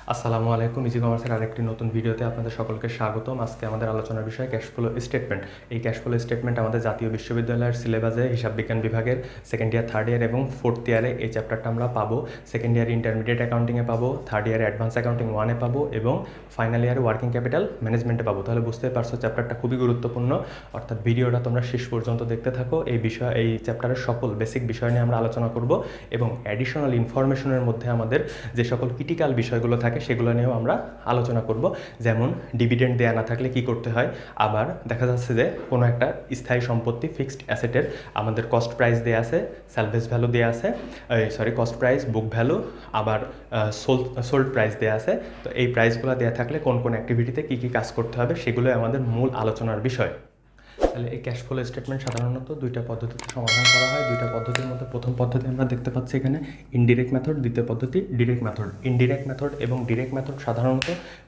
আসসালামু আলাইকুম। ইজি কমার্সের আরেকটি নতুন ভিডিওতে আপনাদের সকলকে স্বাগতম। আজকে আমাদের আলোচনার বিষয় ক্যাশ ফ্লো স্টেটমেন্ট। এই ক্যাশ ফ্লো স্টেটমেন্ট আমাদের জাতীয় বিশ্ববিদ্যালয়ের সিলেবাসে হিসাব বিজ্ঞান বিভাগের সেকেন্ড ইয়ার, থার্ড ইয়ার এবং ফোর্থ ইয়ারে এই চ্যাপ্টারটা আমরা পাবো। সেকেন্ড ইয়ারে ইন্টারমিডিয়েট অ্যাকাউন্টিংয়ে পাবো, থার্ড ইয়ারে অ্যাডভান্স অ্যাকাউন্টিং 1-এ পাবো এবং ফাইনাল ইয়ারে ওয়ার্কিং ক্যাপিটাল ম্যানেজমেন্টে পাবো। তাহলে বুঝতেই পারছো চ্যাপ্টারটা খুবই গুরুত্বপূর্ণ, অর্থাৎ ভিডিওটা তোমরা শেষ পর্যন্ত দেখতে থাকো। এই চ্যাপ্টারের সকল বেসিক বিষয় নিয়ে আমরা আলোচনা করব এবং অ্যাডিশনাল ইনফরমেশনের মধ্যে আমাদের যে সকল ক্রিটিক্যাল বিষয়গুলো থাকে সেগুলো নিয়েও আমরা আলোচনা করব। যেমন ডিভিডেন্ড দেয়া না থাকলে কি করতে হয়, আবার দেখা যাচ্ছে যে কোনো একটা স্থায়ী সম্পত্তি ফিক্সড অ্যাসেটের আমাদের কস্ট প্রাইস দেয়া আছে, স্যালভেজ ভ্যালু দেয়া আছে, কস্ট প্রাইস, বুক ভ্যালু, আবার সোল্ড প্রাইস দেয়া আছে। তো এই প্রাইসগুলো দেয়া থাকলে কোন কোন অ্যাক্টিভিটিতে কী কী কাজ করতে হবে সেগুলোই আমাদের মূল আলোচনার বিষয়। তাহলে এই ক্যাশ ফ্লো স্টেটমেন্ট সাধারণত দুইটা পদ্ধতিতে সমাধান করা হয়। দুইটা পদ্ধতির মধ্যে প্রথম পদ্ধতি আমরা দেখতে পাচ্ছি এখানে ইনডিরেক্ট মেথড, দ্বিতীয় পদ্ধতি ডিরেক্ট মেথড। ইনডিরেক্ট মেথড এবং ডিরেক্ট মেথড সাধারণত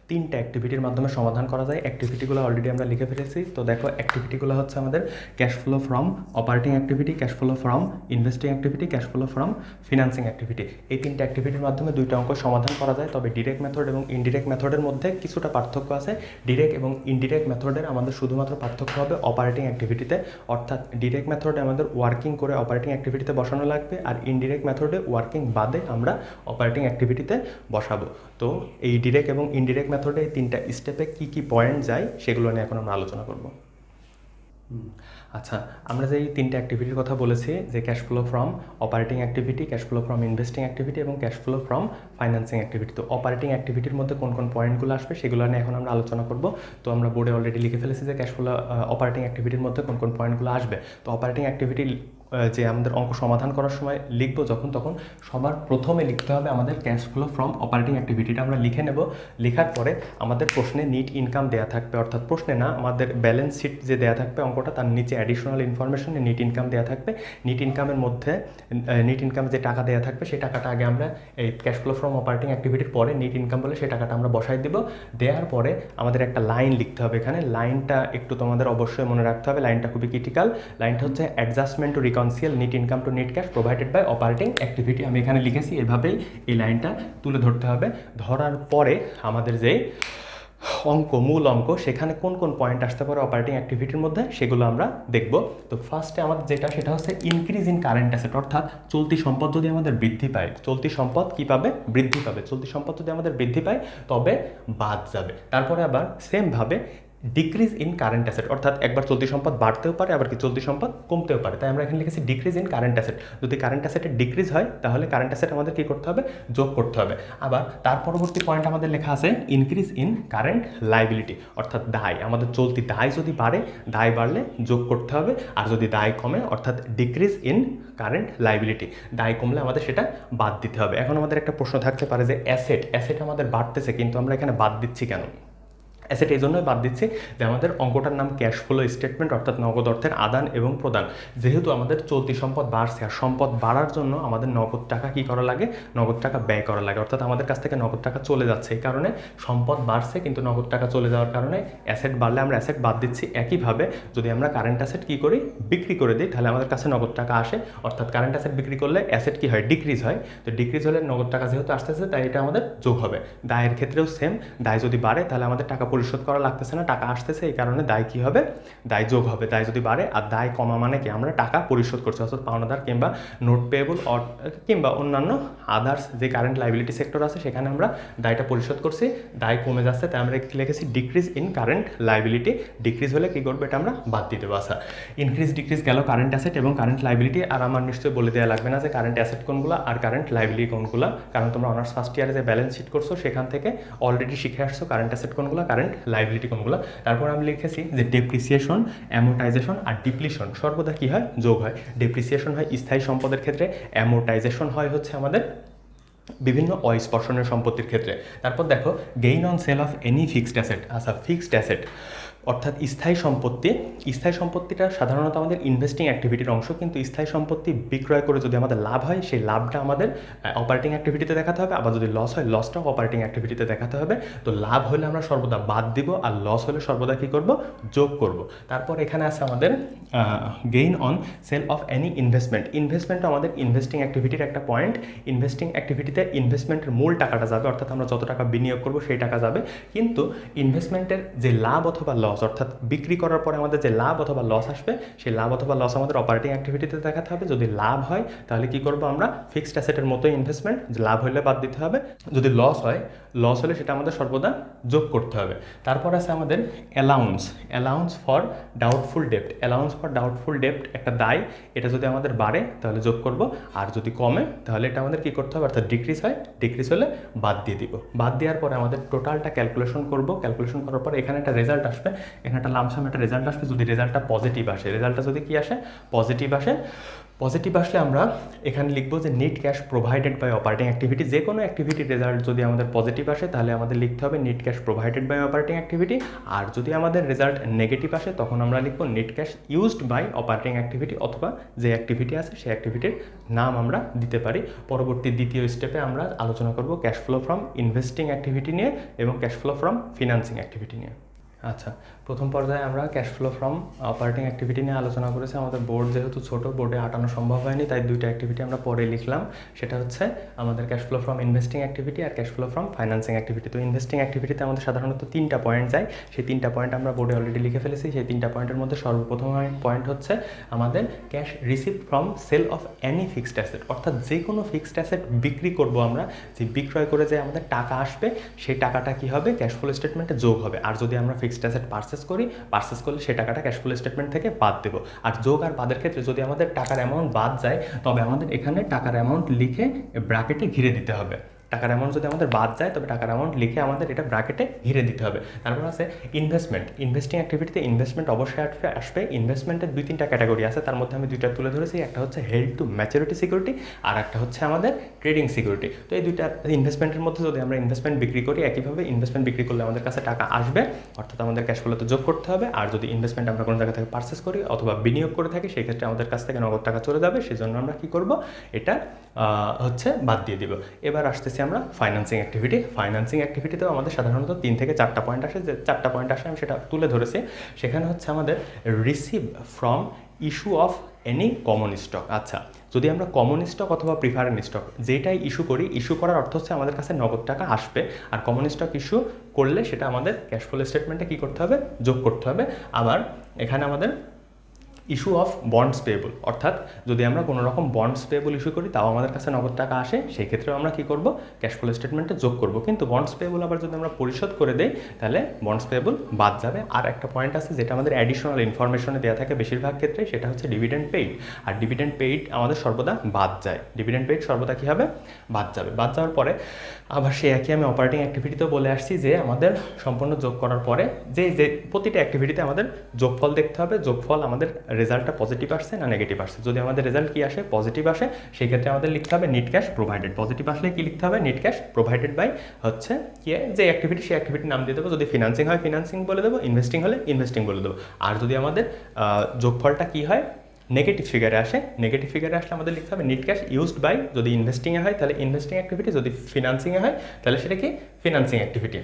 তিনটা অ্যাক্টিভিটির মাধ্যমে সমাধান করা যায়। অ্যাক্টিভিটিগুলো অলরেডি আমরা লিখে ফেলেছি। তো দেখো, অ্যাক্টিভিটিগুলো হচ্ছে আমাদের cash flow from operating activity, cash flow from investing activity, cash flow from financing activity. এই তিনটা অ্যাক্টিভিটির মাধ্যমে দুইটা অঙ্ক সমাধান করা যায়। তবে ডিরেক্ট মেথড এবং ইনডিরেক্ট মেথডের মধ্যে কিছুটা পার্থক্য আছে। ডিরেক্ট এবং ইনডিরেক্ট মেথডের আমাদের শুধুমাত্র পার্থক্য হবে অপারেটিং অ্যাক্টিভিটিতে, অর্থাৎ ডিরেক্ট মেথডে আমাদের ওয়ার্কিং করে অপারেটিং অ্যাক্টিভিটিতে বসানো লাগবে, আর ইনডিরেক্ট মেথডে ওয়ার্কিং বাদে আমরা অপারেটিং অ্যাক্টিভিটিতে বসাবো। তো এই ডিরেক্ট এবং ইনডিরেক্ট মেথডে এই তিনটা স্টেপে কী কী পয়েন্ট যায় সেগুলো নিয়ে এখন আমরা আলোচনা করব। আচ্ছা, আমরা যে এই তিনটে অ্যাক্টিভিটির কথা বলেছি, যে cash flow from operating activity, cash flow from investing activity এবং cash flow from financing activity. তো অপারেটিং অ্যাক্টিভিটির মধ্যে কোন কোন পয়েন্টগুলো আসবে সেগুলো নিয়ে এখন আমরা আলোচনা করব। তো আমরা বোর্ডে অলরেডি লিখে ফেলেছি যে ক্যাশ ফ্লো অপারেটিং অ্যাক্টিভিটির মধ্যে কোন কোন পয়েন্টগুলো আসবে। তো অপারেটিং অ্যাক্টিভিটি যে আমাদের অঙ্ক সমাধান করার সময় লিখবো তখন সবার প্রথমে লিখতে হবে আমাদের ক্যাশ ফ্লো ফ্রম অপারেটিং অ্যাক্টিভিটিটা আমরা লিখে নেব। লেখার পরে আমাদের প্রশ্নে নিট ইনকাম দেওয়া থাকবে, অর্থাৎ প্রশ্নে না, আমাদের ব্যালেন্স শিট যে দেওয়া থাকবে অঙ্কটা, তার নিচে অ্যাডিশনাল ইনফরমেশনে নিট ইনকাম দেওয়া থাকবে। নিট ইনকামের মধ্যে নিট ইনকাম যে টাকা দেওয়া থাকবে সেই টাকাটা আগে আমরা এই ক্যাশ ফ্লো ফ্রম অপারেটিং অ্যাক্টিভিটির পরে নিট ইনকাম বলে সেই টাকাটা আমরা বসাই দেবো। দেওয়ার পরে আমাদের একটা লাইন লিখতে হবে। এখানে লাইনটা একটু তোমাদের অবশ্যই মনে রাখতে হবে, লাইনটা খুবই ক্রিটিক্যাল। লাইনটা হচ্ছে adjustment to reconcile net income to net cash provided by operating activity. আমি এখানে লিখেছি, এভাবেই এই লাইনটা তুলে ধরতে হবে। ধরার পরে আমাদের যে মূল অঙ্ক, সেখানে কোন কোন পয়েন্ট আসতে পারে অপারেটিং অ্যাক্টিভিটির মধ্যে সেগুলো আমরা দেখব। তো ফার্স্টে আমাদের সেটা হচ্ছে ইনক্রিজ ইন কারেন্ট অ্যাসেট, অর্থাৎ চলতি সম্পদ যদি আমাদের বৃদ্ধি পায়, চলতি সম্পদ কী পাবে? বৃদ্ধি পাবে। চলতি সম্পদ যদি আমাদের বৃদ্ধি পায় তবে বাদ যাবে। তারপরে আবার সেমভাবে ডিক্রিজ ইন কারেন্ট অ্যাসেট, অর্থাৎ একবার চলতি সম্পদ বাড়তেও পারে, আবার কি চলতি সম্পদ কমতেও পারে। তাই আমরা এখানে লিখেছি ডিক্রিজ ইন কারেন্ট অ্যাসেট। যদি কারেন্ট অ্যাসেটের ডিক্রিজ হয় তাহলে কারেন্ট অ্যাসেট আমাদের কী করতে হবে? যোগ করতে হবে। আবার তার পরবর্তী পয়েন্ট আমাদের লেখা আছে ইনক্রিজ ইন কারেন্ট লাইবিলিটি, অর্থাৎ দায়। আমাদের চলতি দায় যদি বাড়ে, দায় বাড়লে যোগ করতে হবে, আর যদি দায় কমে অর্থাৎ ডিক্রিজ ইন কারেন্ট লাইবিলিটি, দায় কমলে আমাদের সেটা বাদ দিতে হবে। এখন আমাদের একটা প্রশ্ন থাকতে পারে যে অ্যাসেট আমাদের বাড়তেছে কিন্তু আমরা এখানে বাদ দিচ্ছি কেন? অ্যাসেট এই জন্যই বাদ দিচ্ছি যে আমাদের অঙ্কটার নাম ক্যাশ ফ্লো স্টেটমেন্ট, অর্থাৎ নগদ অর্থের আদান এবং প্রদান। যেহেতু আমাদের চলতি সম্পদ বাড়ছে, আর সম্পদ বাড়ার জন্য আমাদের নগদ টাকা কী করা লাগে? নগদ টাকা ব্যয় করা লাগে, অর্থাৎ আমাদের কাছ থেকে নগদ টাকা চলে যাচ্ছে। এই কারণে সম্পদ বাড়ছে কিন্তু নগদ টাকা চলে যাওয়ার কারণে অ্যাসেট বাড়লে আমরা অ্যাসেট বাদ দিচ্ছি। একইভাবে যদি আমরা কারেন্ট অ্যাসেট কী করি? বিক্রি করে দিই, তাহলে আমাদের কাছে নগদ টাকা আসে, অর্থাৎ কারেন্ট অ্যাসেট বিক্রি করলে অ্যাসেট কী হয়? ডিক্রিজ হয়। তো ডিক্রিজ হলে নগদ টাকা যেহেতু আসতেছে তাই এটা আমাদের যোগ হবে। দায়ের ক্ষেত্রেও সেম, দায় যদি বাড়ে তাহলে আমাদের টাকা পরিশোধ করা লাগতেছে না, টাকা আসতেছে, এই কারণে দায় কী হবে? দায় যোগ হবে। দায় যদি বাড়ে, আর দায় কমা মানে কি? আমরা টাকা পরিশোধ করছি, অর্থাৎ পাওনাদার কিংবা নোট পেয়েবল কিংবা অন্যান্য আদার্স যে কারেন্ট লাইবিলিটি সেক্টর আছে সেখানে আমরা দায়টা পরিশোধ করছি, দায় কমে যাচ্ছে, তাই আমরা লিখেছি decrease in current liability. Decrease হলে কী করবে? এটা আমরা বাদ দিতে পারছি। ইনক্রিজ ডিক্রিজ গেল কারেন্ট অ্যাসেট এবং কারেন্ট লাইবিলিটি। আর আমার নিশ্চয়ই বলে দেওয়া লাগবে না যে কারেন্ট অ্যাসেট কোনগুলো আর কারেন্ট লাইবিলিটি কোনগুলো, কারণ তোমরা অনার্স ফার্স্ট ইয়ারে যে ব্যালেন্স শিট করছো সেখান থেকে অলরেডি শিখে আসছো কারেন্ট অ্যাসেট কোনগুলো, কারেন্ট লাইবিলিটি কোনগুলো। তারপর আমি লিখেছি যে ডেপ্রিসিয়েশন, অ্যামোর্টাইজেশন আর ডিপ্লিশন সর্বদা কী হয়? যোগ হয়। ডেপ্রিসিয়েশন হয় স্থায়ী সম্পদের ক্ষেত্রে, অ্যামোর্টাইজেশন হয় হচ্ছে আমাদের বিভিন্ন অস্পর্শনীয় সম্পত্তির ক্ষেত্রে। তারপর দেখো gain on sale of any fixed asset. আচ্ছা, ফিক্সড অ্যাসেট অর্থাৎ স্থায়ী সম্পত্তিটা সাধারণত আমাদের ইনভেস্টিং অ্যাক্টিভিটির অংশ, কিন্তু স্থায়ী সম্পত্তি বিক্রয় করে যদি আমাদের লাভ হয় সেই লাভটা আমাদের অপারেটিং অ্যাক্টিভিটিতে দেখাতে হবে, আবার যদি লস হয় লসটাও অপারেটিং অ্যাক্টিভিটিতে দেখাতে হবে। তো লাভ হলে আমরা সর্বদা বাদ দিব, আর লস হলে সর্বদা কী করব, যোগ করব। তারপর এখানে আছে আমাদের gain on sale of any ইনভেস্টমেন্টও আমাদের ইনভেস্টিং অ্যাক্টিভিটির একটা পয়েন্ট। ইনভেস্টিং অ্যাক্টিভিটিতে ইনভেস্টমেন্টের মূল টাকাটা যাবে, অর্থাৎ আমরা যত টাকা বিনিয়োগ করব সেই টাকা যাবে, কিন্তু ইনভেস্টমেন্টের যে লাভ অথবা লস, অর্থাৎ বিক্রি করার পরে আমাদের যে লাভ অথবা লস আসবে সেই লাভ অথবা লস আমাদের অপারেটিং অ্যাক্টিভিটিতে দেখাতে হবে। যদি লাভ হয় তাহলে কি করব, আমরা ফিক্সড অ্যাসেটের মতোই ইনভেস্টমেন্ট, লাভ হলে বাদ দিতে হবে। যদি লস হলে সেটা আমাদের সর্বদা যোগ করতে হবে। তারপর আছে আমাদের অ্যালাউন্স ফর ডাউটফুল ডেপ্ট একটা দায়, এটা যদি আমাদের বাড়ে তাহলে যোগ করব, আর যদি কমে তাহলে এটা আমাদের কী করতে হবে, অর্থাৎ ডিক্রিজ হলে বাদ দিয়ে দিব। বাদ দেওয়ার পরে আমাদের টোটালটা ক্যালকুলেশন করব। ক্যালকুলেশন করার পরে এখানে একটা রেজাল্ট আসবে, এখানে একটা লামসাম একটা রেজাল্ট আসবে। যদি রেজাল্টটা পজিটিভ আসে, রেজাল্টটা যদি কী আসে, পজিটিভ আসলে আমরা এখানে লিখবো যে net cash provided by operating activity. যে কোনো অ্যাক্টিভিটির রেজাল্ট যদি আমাদের পজিটিভ আসে তাহলে আমাদের লিখতে হবে net cash provided by operating activity, আর যদি আমাদের রেজাল্ট নেগেটিভ আসে তখন আমরা লিখবো net cash used by operating activity, অথবা যে অ্যাক্টিভিটি আছে সেই অ্যাক্টিভিটির নাম আমরা দিতে পারি। পরবর্তী দ্বিতীয় স্টেপে আমরা আলোচনা করব cash flow from investing activity নিয়ে এবং cash flow from financing activity নিয়ে। আচ্ছা, প্রথম পর্যায়ে আমরা cash flow from operating activity নিয়ে আলোচনা করেছি। আমাদের বোর্ড যেহেতু ছোটো, বোর্ডে আটানো সম্ভব হয়নি, তাই দুইটা অ্যাক্টিভিটি আমরা পরে লিখলাম। সেটা হচ্ছে আমাদের cash flow from investing activity আর cash flow from financing activity. তো ইনভেস্টিং অ্যাক্টিভিটিতে আমাদের সাধারণত 3টা পয়েন্ট যায়, সেই 3টা পয়েন্ট আমরা বোর্ডে অলরেডি লিখে ফেলেছি। সেই 3টা পয়েন্টের মধ্যে সর্বপ্রথম পয়েন্ট হচ্ছে আমাদের cash receive from sale of any fixed asset, অর্থাৎ যে কোনো ফিক্সড অ্যাসেট বিক্রি করব আমরা, যে বিক্রয় করে যে আমাদের টাকা আসবে সেই টাকাটা কী হবে, ক্যাশ ফ্লো স্টেটমেন্টে যোগ হবে। আর যদি আমরা ফিক্সড অ্যাসেট পারচেস করলে সেই টাকাটা ক্যাশ ফ্লো স্টেটমেন্ট থেকে বাদ দেবো। আর যোগ আর বাদের ক্ষেত্রে যদি আমাদের টাকার অ্যামাউন্ট বাদ যায় তবে আমাদের এখানে টাকার অ্যামাউন্ট লিখে ব্র্যাকেটে ঘিরে দিতে হবে। টাকার অ্যামাউন্ট যদি আমাদের বাদ যায় তবে টাকার অ্যামাউন্ট লিখে আমাদের এটা ব্র্যাকেটে ঘিরে দিতে হবে। তারপর আছে ইনভেস্টিং অ্যাক্টিভিটিতে ইনভেস্টমেন্ট অবশ্যই আসবে। ইনভেস্টমেন্টের 2-3টা ক্যাটাগরি আছে, তার মধ্যে আমি 2টা তুলে ধরেছি। একটা হচ্ছে হেল্ড টু ম্যাচুরিটি সিকিউরিটি, আর একটা হচ্ছে আমাদের ট্রেডিং সিকিউরিটি। তো এই 2টা ইনভেস্টমেন্টের মধ্যে যদি আমরা ইনভেস্টমেন্ট বিক্রি করি, একইভাবে ইনভেস্টমেন্ট বিক্রি করলে আমাদের কাছে টাকা আসবে, অর্থাৎ আমাদের ক্যাশ ফ্লোতে যোগ করতে হবে। আর যদি ইনভেস্টমেন্ট আমরা কোনো জায়গা থেকে পারচেস করি অথবা বিনিয়োগ করে থাকি, সেই ক্ষেত্রে আমাদের কাছ থেকে নগদ টাকা চলে যাবে, সেজন্য আমরা কী করব, এটা হচ্ছে বাদ দিয়ে দিব। এবার আসতেছি আমরা ফাইন্যান্সিং অ্যাক্টিভিটিতেও আমাদের সাধারণত 3 থেকে 4টা পয়েন্ট আসে। যে 4টা পয়েন্ট আসে আমি সেটা তুলে ধরেছি। সেখানে হচ্ছে আমাদের receive from issue of any common stock. আচ্ছা, যদি আমরা কমন স্টক অথবা প্রিফারেন্স স্টক যেটাই ইস্যু করার অর্থ হচ্ছে আমাদের কাছে নগদ টাকা আসবে, আর কমন স্টক ইস্যু করলে সেটা আমাদের ক্যাশ ফ্লো স্টেটমেন্টে কী করতে হবে, যোগ করতে হবে। আবার এখানে আমাদের ইস্যু অফ বন্ডস পেয়েবল, অর্থাৎ যদি আমরা কোনো রকম বন্ডস পেয়েবল ইস্যু করি তাও আমাদের কাছে নগদ টাকা আসে, সেই ক্ষেত্রেও আমরা কী করব, ক্যাশ ফ্লো স্টেটমেন্টে যোগ করব। কিন্তু বন্ডস পেয়েবল আবার যদি আমরা পরিশোধ করে দেই তাহলে বন্ডস পেয়েবল বাদ যাবে। আর একটা পয়েন্ট আছে যেটা আমাদের অ্যাডিশনাল ইনফরমেশনে দেওয়া থাকে বেশিরভাগ ক্ষেত্রে, সেটা হচ্ছে ডিভিডেন্ড পেইড। আর ডিভিডেন্ড পেইড আমাদের সর্বদা বাদ যায়, ডিভিডেন্ড পেইড সর্বদা কী হবে, বাদ যাবে। বাদ যাওয়ার পরে আবার সে একই আমি অপারেটিং অ্যাক্টিভিটিতেও বলে আসছি যে আমাদের সম্পূর্ণ যোগ করার পরে যে প্রতিটা অ্যাক্টিভিটিতে আমাদের যোগফল দেখতে হবে। যোগফল আমাদের রেজাল্টটা পজিটিভ আসছে না নেগেটিভ আসছে। যদি আমাদের রেজাল্ট কী আসে, পজিটিভ আসে, সেই ক্ষেত্রে আমাদের লিখতে হবে নেট ক্যাশ প্রোভাইডেড। পজিটিভ আসলে কী লিখতে হবে, নেট ক্যাশ প্রোভাইডেড বাই হচ্ছে কি যে অ্যাক্টিভিটি, সেই অ্যাক্টিভিটির নাম দিয়ে দেবো। যদি ফিনান্সিং হয় ফিনান্সিং বলে দেবো, ইনভেস্টিং হলে ইনভেস্টিং বলে দেবো। আর যদি আমাদের যোগফলটা কী হয়, নেগেটিভ ফিগারে আসলে আমাদের লিখতে হবে নেট ক্যাশ ইউজড বাই, যদি ইনভেস্টিংয়ে হয় তাহলে ইনভেস্টিং অ্যাক্টিভিটি, যদি ফিনান্সিংয়ে হয় তাহলে সেটা কি ফিনান্সিং অ্যাক্টিভিটি।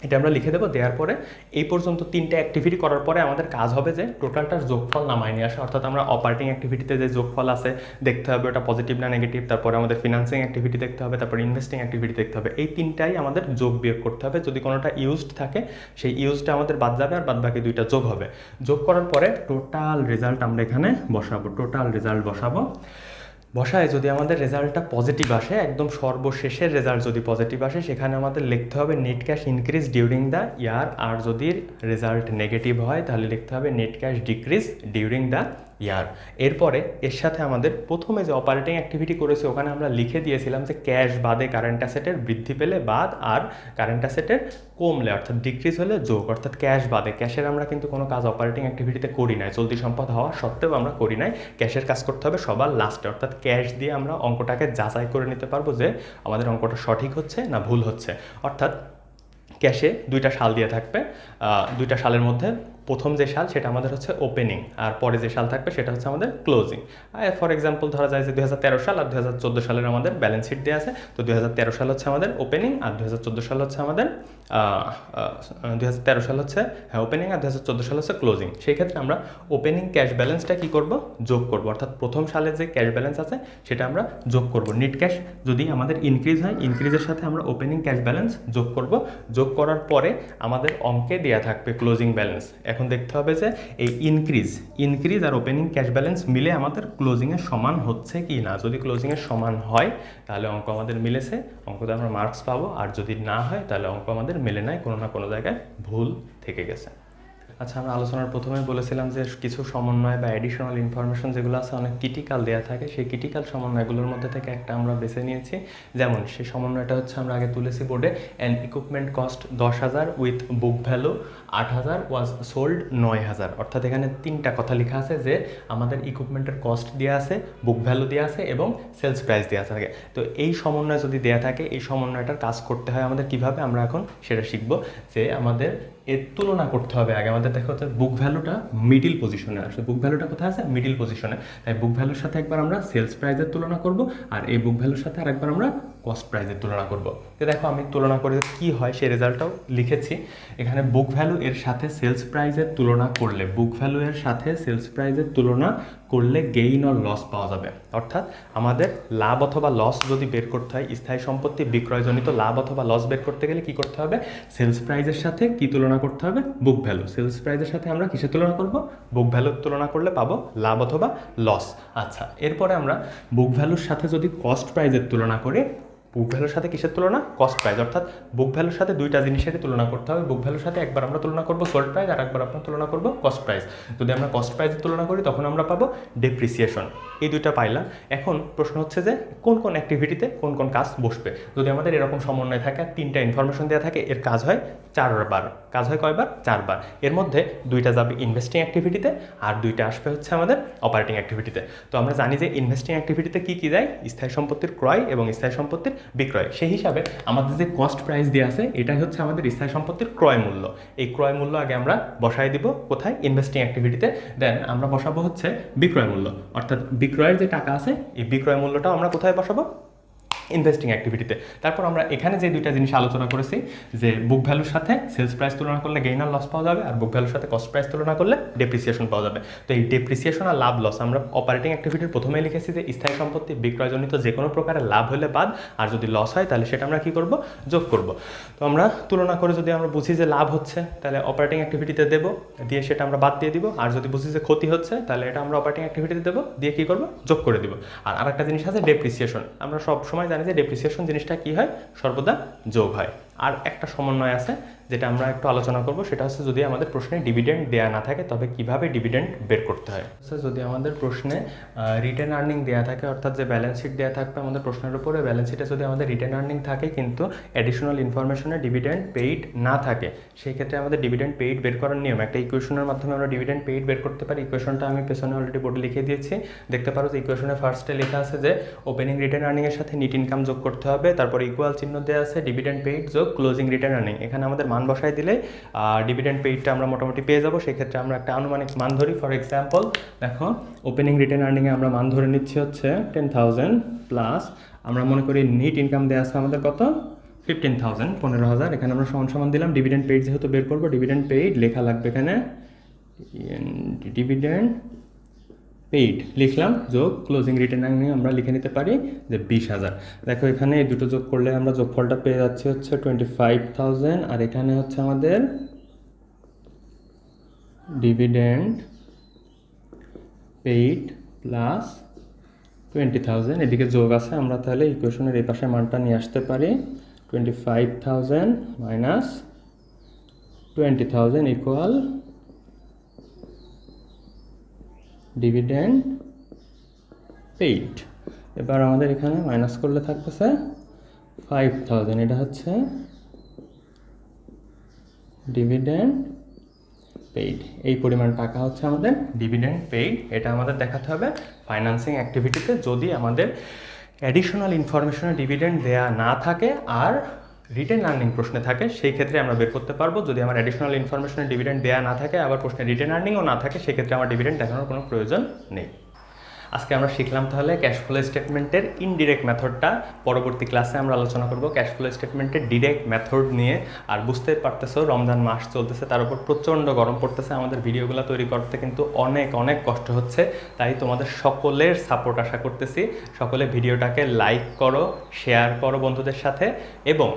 এটা আমরা লিখে দেবো। দেওয়ার পরে এই পর্যন্ত 3টে অ্যাক্টিভিটি করার পরে আমাদের কাজ হবে যে টোটালটার যোগফল নামায় নিয়ে আসা, অর্থাৎ আমরা অপারেটিং অ্যাক্টিভিটিতে যে যোগফল আছে দেখতে হবে ওটা পজিটিভ না নেগেটিভ, তারপরে আমাদের ফিনান্সিং অ্যাক্টিভিটি দেখতে হবে, তারপর ইনভেস্টিং অ্যাক্টিভিটি দেখতে হবে। এই 3টাই আমাদের যোগ বিয়োগ করতে হবে। যদি কোনোটা ইউজড থাকে সেই ইউজটা আমাদের বাদ যাবে, আর বাদ বাকি 2টা যোগ হবে। যোগ করার পরে টোটাল রেজাল্ট আমরা এখানে বসাবো। বসায় যদি আমাদের রেজাল্টটা পজিটিভ আসে, একদম সর্বশেষের রেজাল্ট যদি পজিটিভ আসে, সেখানে আমাদের লিখতে হবে net cash increase during the year. আর যদি রেজাল্ট নেগেটিভ হয় তাহলে লিখতে হবে net cash decrease during the year. এরপরে এর সাথে আমাদের প্রথমে যে অপারেটিং অ্যাক্টিভিটি করেছে ওখানে আমরা লিখে দিয়েছিলাম যে ক্যাশ বাদে কারেন্ট অ্যাসেটের বৃদ্ধি পেলে বাদ, আর কারেন্ট অ্যাসেটের কমলে অর্থাৎ ডিক্রিজ হলে যোগ। অর্থাৎ ক্যাশ বাদে, ক্যাশের আমরা কিন্তু কোনো কাজ অপারেটিং অ্যাক্টিভিটিতে করি নাই, চলতি সম্পদ হওয়া সত্ত্বেও আমরা করি নাই। ক্যাশের কাজ করতে হবে সবার লাস্টে, অর্থাৎ ক্যাশ দিয়ে আমরা অঙ্কটাকে যাচাই করে নিতে পারবো যে আমাদের অঙ্কটা সঠিক হচ্ছে না ভুল হচ্ছে। অর্থাৎ ক্যাশে দুইটা সাল দিয়ে থাকবে, দুইটা সালের মধ্যে প্রথম যে সাল সেটা আমাদের হচ্ছে ওপেনিং, আর পরে যে সাল থাকবে সেটা হচ্ছে আমাদের ক্লোজিং। ফর এক্সাম্পল ধরা যায় যে 2013 সাল আর 2014 সালের আমাদের ব্যালেন্স শিট দেওয়া আছে, তো 2013 সাল হচ্ছে আমাদের ওপেনিং আর 2014 সাল হচ্ছে আমাদের 2013 সাল হচ্ছে ওপেনিং আর 2014 সাল হচ্ছে ক্লোজিং। সেই ক্ষেত্রে আমরা ওপেনিং ক্যাশ ব্যালেন্সটা কী করব, যোগ করব, অর্থাৎ প্রথম সালের যে ক্যাশ ব্যালেন্স আছে সেটা আমরা যোগ করব। নিট ক্যাশ যদি আমাদের ইনক্রিজ হয়, ইনক্রিজের সাথে আমরা ওপেনিং ক্যাশ ব্যালেন্স যোগ করব। যোগ করার পরে আমাদের অঙ্কে দেওয়া থাকবে ক্লোজিং ব্যালেন্স। এখন দেখতে হবে যে এই ইনক্রিজ আর ওপেনিং ক্যাশ ব্যালেন্স মিলে আমাদের ক্লোজিংয়ের সমান হচ্ছে কি না। যদি ক্লোজিংয়ের সমান হয় তাহলে অঙ্ক আমাদের মিলেছে, অঙ্কতে আমরা মার্কস পাবো, আর যদি না হয় তাহলে অঙ্ক আমাদের মেলে নাই, কোনো না কোনো জায়গায় ভুল থেকে গেছে। আচ্ছা, আমরা আলোচনার প্রথমে বলেছিলাম যে কিছু সমন্বয় বা অ্যাডিশনাল ইনফরমেশন যেগুলো আছে অনেক ক্রিটিক্যাল দেওয়া থাকে, সেই ক্রিটিক্যাল সমন্বয়গুলোর মধ্যে থেকে একটা আমরা বেছে নিয়েছি। যেমন সেই সমন্বয়টা হচ্ছে আমরা আগে তুলেছি বোর্ডে, an equipment cost 10,000 with book value 8,000 was sold 9,000। অর্থাৎ এখানে তিনটা কথা লেখা আছে যে আমাদের ইকুইপমেন্টের কস্ট দেওয়া আছে, বুক ভ্যালু দেওয়া আছে এবং সেলস প্রাইস দেওয়া থাকে। তো এই সমন্বয় যদি দেওয়া থাকে, এই সমন্বয়টার কাজ করতে হয় আমাদের কিভাবে, আমরা এখন সেটা শিখব। যে আমাদের এর তুলনা করতে হবে আগে। আমাদের দেখা হচ্ছে বুক ভ্যালুটা মিডিল পজিশনে আসে, বুক ভ্যালুটা কোথায় আছে, মিডিল পজিশনে। তাই বুক ভ্যালুর সাথে একবার আমরা সেলস প্রাইসের তুলনা করব, আর এই বুক ভ্যালুর সাথে আরেকবার আমরা কস্ট প্রাইসের তুলনা করব। তো দেখো আমি তুলনা করে কি হয় সেই রেজাল্টটাও লিখেছি এখানে। বুক ভ্যালু এর সাথে সেলস প্রাইসের তুলনা করলে, বুক ভ্যালু এর সাথে সেলস প্রাইসের তুলনা করলে গেইন অর লস পাওয়া যাবে। অর্থাৎ আমাদের লাভ অথবা লস যদি বের করতে হয়, স্থায়ী সম্পত্তি বিক্রয়জনিত লাভ অথবা লস বের করতে গেলে কি করতে হবে, সেলস প্রাইসের সাথে কি তুলনা করতে হবে, বুক ভ্যালু। সেলস প্রাইসের সাথে আমরা কিসের তুলনা করব, বুক ভ্যালুর তুলনা করলে পাবো লাভ অথবা লস। আচ্ছা, এরপরে আমরা বুক ভ্যালুর সাথে যদি কস্ট প্রাইসের তুলনা করি, বুক ভ্যালুর সাথে কিসের তুলনা, কস্ট প্রাইস। অর্থাৎ বুক ভ্যালুর সাথে দুইটা জিনিসেরই তুলনা করতে হবে। বুক ভ্যালুর সাথে একবার আমরা তুলনা করব সোল্ড প্রাইস, আর একবার আমরা তুলনা করব কস্ট প্রাইস। যদি আমরা কস্ট প্রাইসের তুলনা করি তখন আমরা পাবো ডেপ্রিসিয়েশন। এই দুইটা পাইলাম। এখন প্রশ্ন হচ্ছে যে কোন কোন অ্যাক্টিভিটিতে কোন কোন কাজ বসবে। যদি আমাদের এরকম সমন্বয় থাকে, তিনটা ইনফরমেশন দেওয়া থাকে, এর কাজ হয় 4বার। কাজ হয় কয়বার, 4বার। এর মধ্যে দুইটা যাবে ইনভেস্টিং অ্যাক্টিভিটিতে, আর দুইটা আসবে হচ্ছে আমাদের অপারেটিং অ্যাক্টিভিটিতে। তো আমরা জানি যে ইনভেস্টিং অ্যাক্টিভিটিতে কী কী যায়, স্থায়ী সম্পত্তির ক্রয় এবং স্থায়ী সম্পত্তির বিক্রয়। সেই হিসাবে আমাদের যে কস্ট প্রাইস দেওয়া আছে এটাই হচ্ছে আমাদের স্থায়ী সম্পত্তির ক্রয় মূল্য। এই ক্রয় মূল্য আগে আমরা বসাই দিব কোথায়, ইনভেস্টিং অ্যাক্টিভিটিতে। দেন আমরা বসাবো হচ্ছে বিক্রয় মূল্য, অর্থাৎ বিক্রয়ের যে টাকা আছে এই বিক্রয় মূল্যটাও আমরা কোথায় বসাবো, ইনভেস্টিং অ্যাক্টিভিটিতে। তারপর আমরা এখানে যে দুইটা জিনিস আলোচনা করেছি, যে বুক ভ্যালুর সাথে সেলস প্রাইস তুলনা করলে গেইন আর লস পাওয়া যাবে, আর বুক ভ্যালুর সাথে কস্ট প্রাইস তুলনা করলে ডেপ্রিসিয়েশন পাওয়া যাবে। তো এই ডেপ্রিসিয়েশন আর লাভ লস আমরা অপারেটিং অ্যাক্টিভিটির প্রথমেই লিখেছি যে স্থায়ী সম্পত্তি বিক্রয়জনিত যে কোনো প্রকারের লাভ হলে বাদ, আর যদি লস হয় তাহলে সেটা আমরা কী করব, যোগ করব। তো আমরা তুলনা করে যদি আমরা বুঝি যে লাভ হচ্ছে তাহলে অপারেটিং অ্যাক্টিভিটিতে দেবো, দিয়ে সেটা আমরা বাদ দিয়ে দিব। আর যদি বুঝি যে ক্ষতি হচ্ছে তাহলে এটা আমরা অপারেটিং অ্যাক্টিভিটিতে দেবো, দিয়ে কী করবো, যোগ করে দিব। আর আরেকটা জিনিস আছে ডেপ্রিসিয়েশন। আমরা সব সময় জানি যে ডেপ্রিসিয়েশন জিনিসটা কি হয়, সর্বদা যোগ হয়। আর একটা সমন্বয় আছে যেটা আমরা একটু আলোচনা করব, সেটা হচ্ছে যদি আমাদের প্রশ্নে ডিভিডেন্ড দেয়া না থাকে তবে কিভাবে ডিভিডেন্ড বের করতে হয়। যদি আমাদের প্রশ্নে রিটেন আর্নিং দেওয়া থাকে, অর্থাৎ যে ব্যালেন্স শিট দেওয়া থাকবে আমাদের প্রশ্নের উপরে, ব্যালেন্স শিটে যদি আমাদের রিটেন আর্নিং থাকে কিন্তু অ্যাডিশনাল ইনফরমেশনে ডিভিডেন্ড পেইড না থাকে, সেই ক্ষেত্রে আমাদের ডিভিডেন্ড পেইড বের করার নিয়ম একটা ইকুয়েশনের মাধ্যমে আমরা ডিভিডেন্ড পেইড বের করতে পারি। ইকুয়েশনটা আমি পেছনে অলরেডি বোর্ডে লিখে দিয়েছি, দেখতে পারো যে ইকুয়েশনে ফার্স্টে লেখা আছে যে ওপেনিং রিটেন আর্নিংয়ের সাথে নিট ইনকাম যোগ করতে হবে, তারপর ইকুয়াল চিহ্ন দেওয়া আছে ডিভিডেন্ড পেইড যোগ ক্লোজিং রিটেন আর্নিং। এখানে আমাদের মান বসাই দিলে ডিভিডেন্ড পেইডটা আমরা মোটামুটি পেয়ে যাবো। সেক্ষেত্রে আমরা একটা আনুমানিক মান ধরি। ফর এক্সাম্পল দেখো, ওপেনিং রিটেন আর্নিংয়ে আমরা মান ধরে নিচ্ছি হচ্ছে 10,000 প্লাস আমরা মনে করি নিট ইনকাম দেওয়া আছে আমাদের কত, 15,000, 15,000। এখানে আমরা সমান সমান দিলাম। ডিভিডেন্ড পেইড যেহেতু বের করবো, ডিভিডেন্ড পেইড লেখা লাগবে এখানে, ডিভিডেন্ড পেইড লিখলাম, যোগ ক্লোজিং রিটেন আর্নিং আমরা লিখে নিতে পারি যে 20,000। দেখো এখানে এই দুটো যোগ করলে আমরা যোগফলটা পেয়ে যাচ্ছি হচ্ছে 25,000, আর এখানে হচ্ছে আমাদের ডিভিডেন্ড পেইড প্লাস 20,000, এদিকে যোগ আছে। আমরা তাহলে ইকুয়েশনের এই পাশে মানটা নিয়ে আসতে পারি, 25,000 মাইনাস 20,000 ইকুয়াল ডিভিডেন্ড পেইড। এবার আমাদের এখানে মাইনাস করলে থাকতেছে 5,000, এটা হচ্ছে ডিভিডেন্ড পেইড। এই পরিমাণ টাকা হচ্ছে আমাদের ডিভিডেন্ড পেইড। এটা আমাদের দেখাতে হবে ফাইন্যান্সিং অ্যাক্টিভিটিতে যদি আমাদের অ্যাডিশনাল ইনফরমেশনে ডিভিডেন্ড দেয়া না থাকে আর রিটেন আর্নিং প্রশ্নে থাকে সেই ক্ষেত্রে আমরা বের করতে পারবো। যদি আমার অ্যাডিশনাল ইনফরমেশনের ডিভিডেন্ড দেওয়া না থাকে, আবার প্রশ্নে রিটেন আর্নিংও না থাকে, সেক্ষেত্রে আমার ডিভিডেন্ড দেখানোর কোনো প্রয়োজন নেই। আজকে আমরা শিখলাম তাহলে ক্যাশ ফ্লো স্টেটমেন্টের ইনডিরেক্ট মেথডটা। পরবর্তী ক্লাসে আমরা আলোচনা করব ক্যাশ ফ্লো স্টেটমেন্টের ডিরেক্ট মেথড নিয়ে। আর বুঝতে পারতেছো রমজান মাস চলতেছে, তার উপর প্রচণ্ড গরম পড়তেছে, আমাদের ভিডিওগুলো তৈরি করতে কিন্তু অনেক অনেক কষ্ট হচ্ছে। তাই তোমাদের সকলের সাপোর্ট আশা করতেছি। সকলে ভিডিওটাকে লাইক করো, শেয়ার করো বন্ধুদের সাথে, এবং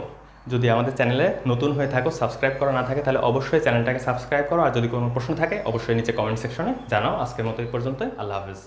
যদি আমাদের চ্যানেলে নতুন হয়ে থাকো, সাবস্ক্রাইব করা না থাকে, তাহলে অবশ্যই চ্যানেলটাকে সাবস্ক্রাইব করো। আর যদি কোনো প্রশ্ন থাকে অবশ্যই নিচে কমেন্ট সেকশনে জানাও। আজকের মতো এই পর্যন্ত, আল্লাহ হাফেজ।